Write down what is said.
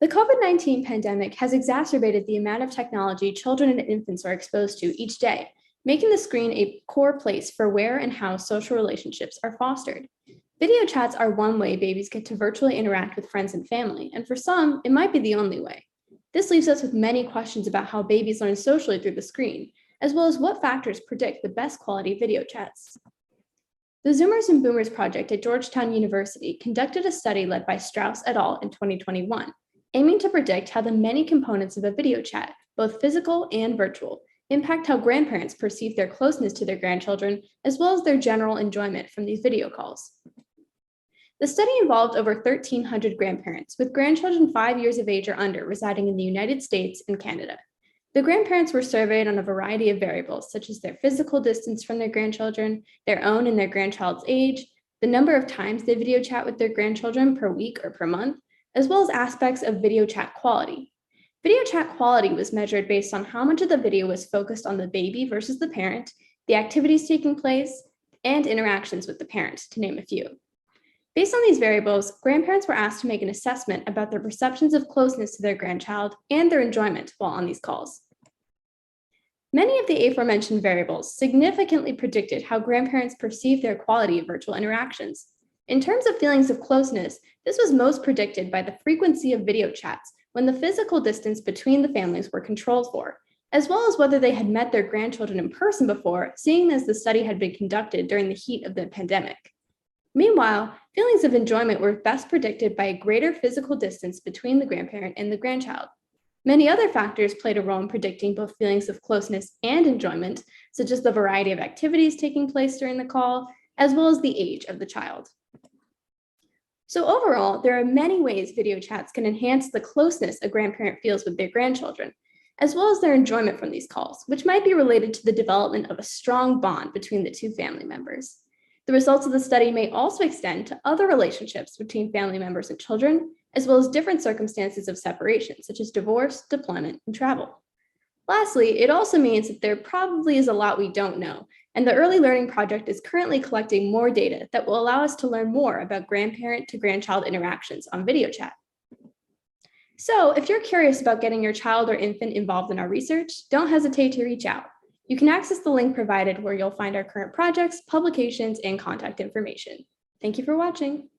The COVID-19 pandemic has exacerbated the amount of technology children and infants are exposed to each day, making the screen a core place for where and how social relationships are fostered. Video chats are one way babies get to virtually interact with friends and family, and for some, it might be the only way. This leaves us with many questions about how babies learn socially through the screen, as well as what factors predict the best quality video chats. The Zoomers and Boomers project at Georgetown University conducted a study led by Strouse et al. In 2021, aiming to predict how the many components of a video chat, both physical and virtual, impact how grandparents perceive their closeness to their grandchildren, as well as their general enjoyment from these video calls. The study involved over 1,300 grandparents with grandchildren 5 years of age or under residing in the United States and Canada. The grandparents were surveyed on a variety of variables, such as their physical distance from their grandchildren, their own and their grandchild's age, the number of times they video chat with their grandchildren per week or per month, as well as aspects of video chat quality. Video chat quality was measured based on how much of the video was focused on the baby versus the parent, the activities taking place, and interactions with the parent, to name a few. Based on these variables, grandparents were asked to make an assessment about their perceptions of closeness to their grandchild and their enjoyment while on these calls. Many of the aforementioned variables significantly predicted how grandparents perceive their quality of virtual interactions. In terms of feelings of closeness, this was most predicted by the frequency of video chats when the physical distance between the families were controlled for, as well as whether they had met their grandchildren in person before, seeing as the study had been conducted during the heat of the pandemic. Meanwhile, feelings of enjoyment were best predicted by a greater physical distance between the grandparent and the grandchild. Many other factors played a role in predicting both feelings of closeness and enjoyment, such as the variety of activities taking place during the call, as well as the age of the child. So overall, there are many ways video chats can enhance the closeness a grandparent feels with their grandchildren, as well as their enjoyment from these calls, which might be related to the development of a strong bond between the two family members. The results of the study may also extend to other relationships between family members and children, as well as different circumstances of separation, such as divorce, deployment, and travel. Lastly, it also means that there probably is a lot we don't know, and the Early Learning Project is currently collecting more data that will allow us to learn more about grandparent to grandchild interactions on video chat. So if you're curious about getting your child or infant involved in our research, don't hesitate to reach out. You can access the link provided where you'll find our current projects, publications, and contact information. Thank you for watching.